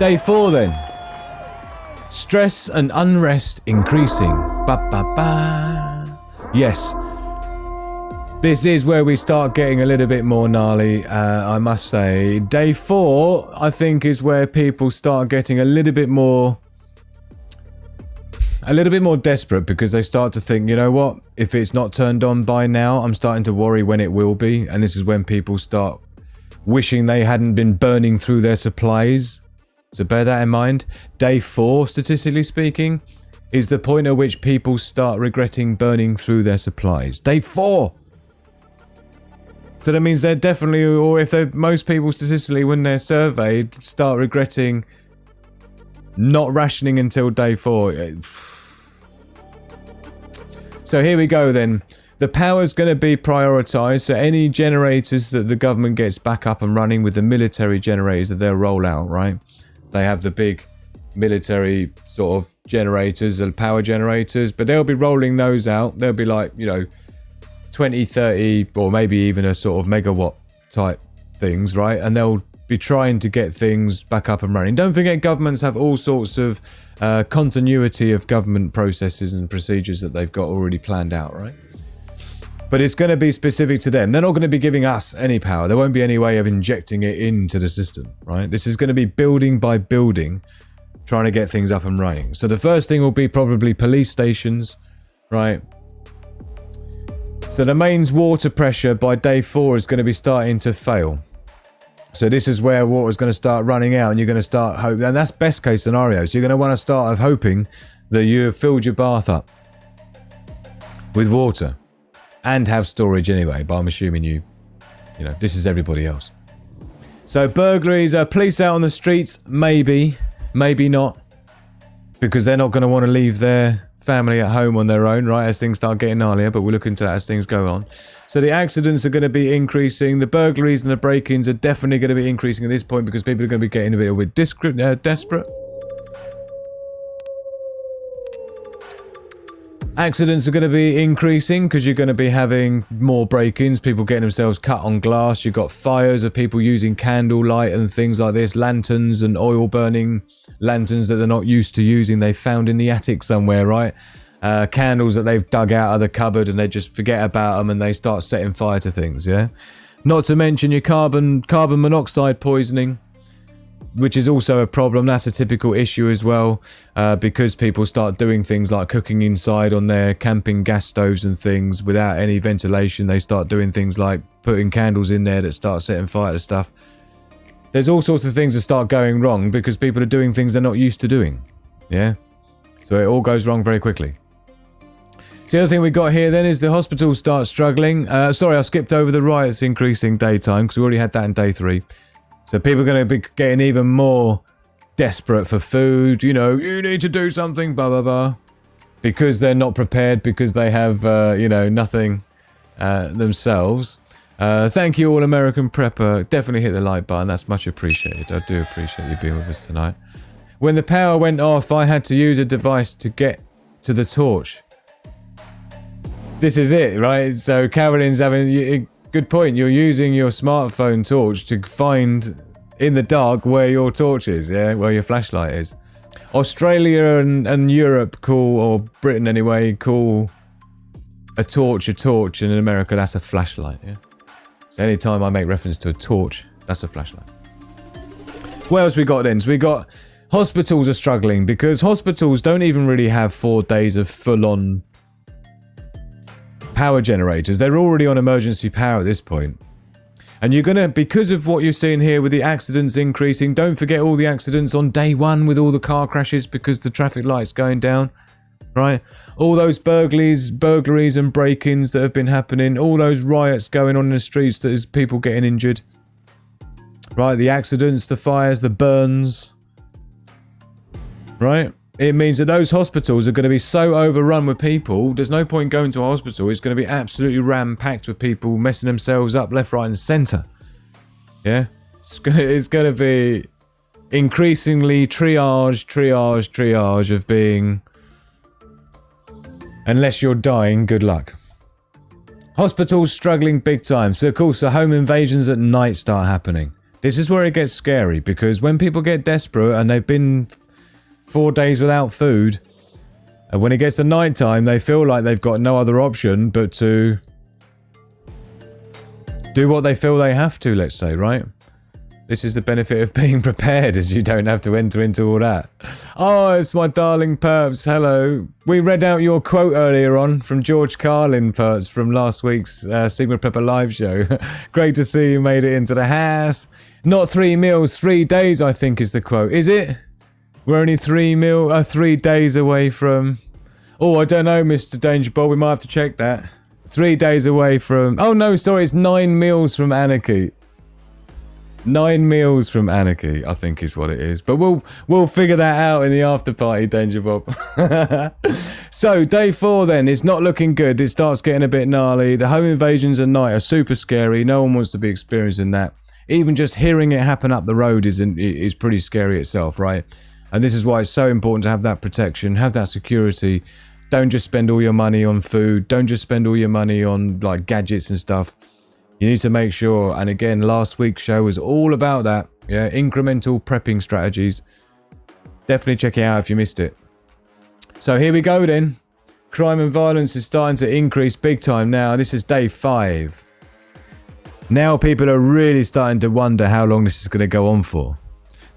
Day 4 then. Stress and unrest increasing. Ba ba ba. Yes. This is where we start getting a little bit more gnarly, I must say. Day 4, I think, is where people start getting a little bit more desperate, because they start to think, you know what, if it's not turned on by now, I'm starting to worry when it will be. And this is when people start wishing they hadn't been burning through their supplies. So bear that in mind. Day 4, statistically speaking, is the point at which people start regretting burning through their supplies. Day 4! So that means they're definitely, or if they're, most people statistically, when they're surveyed, start regretting not rationing until day 4. So here we go then. The power's going to be prioritised, so any generators that the government gets back up and running with the military generators that they'll roll out, right? They have the big military sort of generators and power generators, but they'll be rolling those out. They'll be like, you know, 20, 30, or maybe even a sort of megawatt type things, right? And they'll be trying to get things back up and running. Don't forget, governments have all sorts of continuity of government processes and procedures that they've got already planned out, right? But it's going to be specific to them. They're not going to be giving us any power. There won't be any way of injecting it into the system, right? This is going to be building by building, trying to get things up and running. So the first thing will be probably police stations, right? So the mains water pressure by day 4 is going to be starting to fail. So this is where water is going to start running out, and you're going to start hoping, and that's best case scenario. So you're going to want to start hoping that you have filled your bath up with water and have storage anyway, but I'm assuming you know, this is everybody else. So burglaries, police out on the streets, maybe not, because they're not going to want to leave their family at home on their own, right, as things start getting gnarlier, but we'll look into that as things go on. So the accidents are going to be increasing. The burglaries and the break-ins are definitely going to be increasing at this point, because people are going to be getting a little bit desperate. Accidents are going to be increasing because you're going to be having more break-ins, people getting themselves cut on glass. You've got fires of people using candlelight and things like this, lanterns and oil burning lanterns that they're not used to using, they found in the attic somewhere, right? Candles that they've dug out of the cupboard and they just forget about them and they start setting fire to things, yeah? Not to mention your carbon monoxide poisoning, which is also a problem. That's a typical issue as well, because people start doing things like cooking inside on their camping gas stoves and things without any ventilation. They start doing things like putting candles in there that start setting fire to stuff. There's all sorts of things that start going wrong because people are doing things they're not used to doing, yeah? So it all goes wrong very quickly. So the other thing we got here then is the hospitals start struggling. Sorry, I skipped over the riots increasing daytime because we already had that in day 3. So people are going to be getting even more desperate for food. You know, you need to do something, blah, blah, blah. Because they're not prepared, because they have, you know, nothing themselves. Thank you, All American Prepper. Definitely hit the like button. That's much appreciated. I do appreciate you being with us tonight. When the power went off, I had to use a device to get to the torch. This is it, right? So Carolyn's having... Good point. You're using your smartphone torch to find in the dark where your torch is, yeah? Where your flashlight is. Australia and Europe call, or Britain anyway, call a torch, and in America that's a flashlight, yeah? So anytime I make reference to a torch, that's a flashlight. What else we got then? So we got hospitals are struggling because hospitals don't even really have 4 days of full-on power generators. They're already on emergency power at this point. And you're gonna, because of what you're seeing here with the accidents increasing, don't forget all the accidents on day 1 with all the car crashes because the traffic light's going down, right? All those burglaries and break-ins that have been happening, all those riots going on in the streets that is people getting injured, right? The accidents, the fires, the burns, right? It means that those hospitals are going to be so overrun with people, there's no point going to a hospital. It's going to be absolutely ram-packed with people messing themselves up left, right and centre. Yeah? It's going to be increasingly triage of being... Unless you're dying, good luck. Hospitals struggling big time. So, of course, the home invasions at night start happening. This is where it gets scary, because when people get desperate and they've been 4 days without food, and when it gets to night time, they feel like they've got no other option but to do what they feel they have to, let's say, right? This is the benefit of being prepared, is you don't have to enter into all that. Oh, it's my darling Perps. Hello. We read out your quote earlier on from George Carlin, Perps, from last week's Sigma Prepper live show. Great to see you made it into the house. Not 3 meals, 3 days, I think is the quote. Is it? We're only 3 days away from... Oh, I don't know, Mr. Danger Bob. We might have to check that. 3 days away from... Oh, no, sorry. It's 9 meals from anarchy. 9 meals from anarchy, I think is what it is. But we'll figure that out in the after party, Danger Bob. So, day 4 then. It's not looking good. It starts getting a bit gnarly. The home invasions at night are super scary. No one wants to be experiencing that. Even just hearing it happen up the road is pretty scary itself, right? And this is why it's so important to have that protection, have that security. Don't just spend all your money on food. Don't just spend all your money on like gadgets and stuff. You need to make sure, and again, last week's show was all about that. Yeah, incremental prepping strategies. Definitely check it out if you missed it. So here we go then. Crime and violence is starting to increase big time now. This is day 5. Now people are really starting to wonder how long this is going to go on for.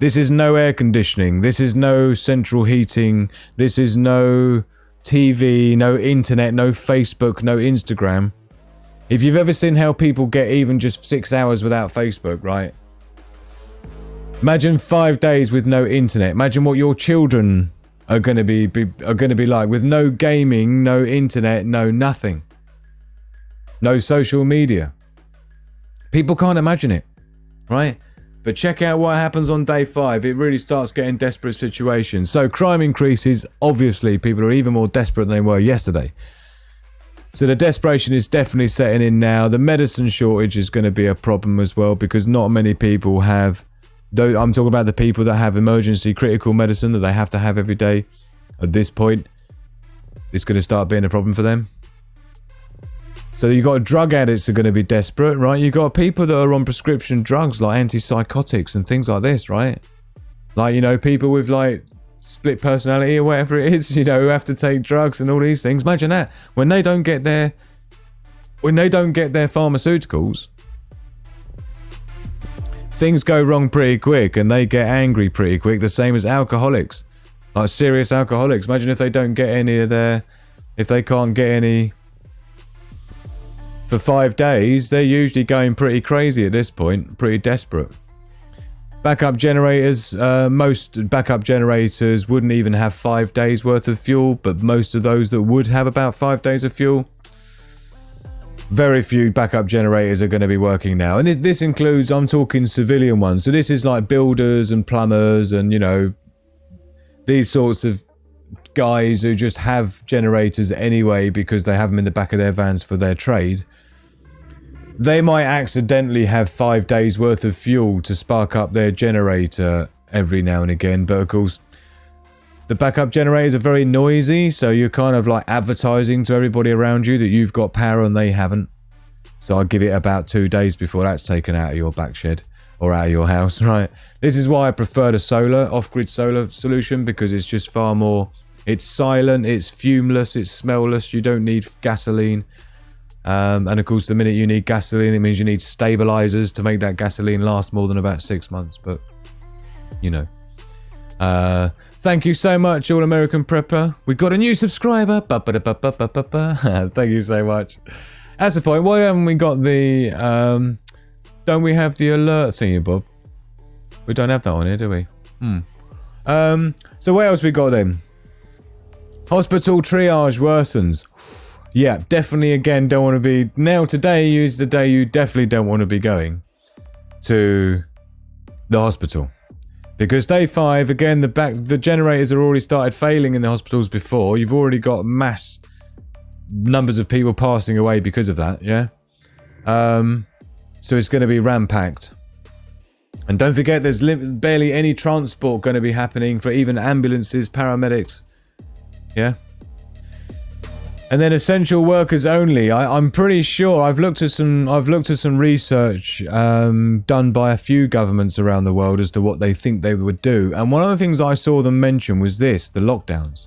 This is no air conditioning. This is no central heating. This is no TV, no internet, no Facebook, no Instagram. If you've ever seen how people get even just 6 hours without Facebook, right? Imagine 5 days with no internet. Imagine what your children are going to be like with no gaming, no internet, no nothing. No social media. People can't imagine it, right? But check out what happens on day 5. It really starts getting desperate situations. So crime increases. Obviously, people are even more desperate than they were yesterday. So the desperation is definitely setting in now. The medicine shortage is going to be a problem as well, because not many people have... Though I'm talking about the people that have emergency critical medicine that they have to have every day. At this point, it's going to start being a problem for them. So you've got drug addicts are going to be desperate, right? You've got people that are on prescription drugs like antipsychotics and things like this, right? Like, you know, people with like split personality or whatever it is, you know, who have to take drugs and all these things. Imagine that. When they don't get their pharmaceuticals, things go wrong pretty quick and they get angry pretty quick. The same as alcoholics, like serious alcoholics. Imagine if they don't get any of if they can't get any for 5 days, they're usually going pretty crazy at this point, pretty desperate. Backup generators, most backup generators wouldn't even have 5 days worth of fuel, but most of those that would have about 5 days of fuel, very few backup generators are going to be working now. And this includes, I'm talking civilian ones. So this is like builders and plumbers and, you know, these sorts of guys who just have generators anyway because they have them in the back of their vans for their trade. They might accidentally have 5 days worth of fuel to spark up their generator every now and again. But of course, the backup generators are very noisy. So you're kind of like advertising to everybody around you that you've got power and they haven't. So I'll give it about 2 days before that's taken out of your back shed or out of your house, right? This is why I prefer the solar, off-grid solar solution, because it's just far more... It's silent, it's fumeless, it's smellless. You don't need gasoline. And of course, the minute you need gasoline, it means you need stabilizers to make that gasoline last more than about 6 months. But, you know. Thank you so much, All American Prepper. We got a new subscriber. Thank you so much. That's the point. Why haven't we got the... don't we have the alert thingy, Bob? We don't have that on here, do we? So what else we got then? Hospital triage worsens. Yeah, definitely, again, don't want to be... Now, today is the day you definitely don't want to be going to the hospital. Because day 5, again, the generators are already started failing in the hospitals before. You've already got mass numbers of people passing away because of that, yeah? So it's going to be ram-packed. And don't forget, there's barely any transport going to be happening for even ambulances, paramedics. Yeah? And then essential workers only. I'm pretty sure I've looked at some research done by a few governments around the world as to what they think they would do. And one of the things I saw them mention was this: the lockdowns.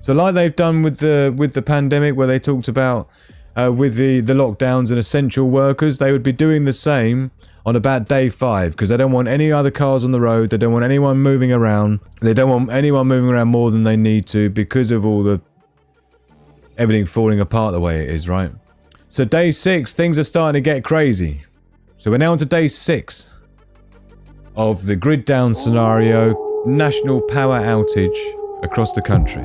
So like they've done with the pandemic, where they talked about with the lockdowns and essential workers, they would be doing the same on about day 5, because they don't want any other cars on the road. They don't want anyone moving around. They don't want anyone moving around more than they need to because of all the everything falling apart the way it is, right? So day 6, things are starting to get crazy. So we're now on to day 6 of the grid down scenario, national power outage across the country.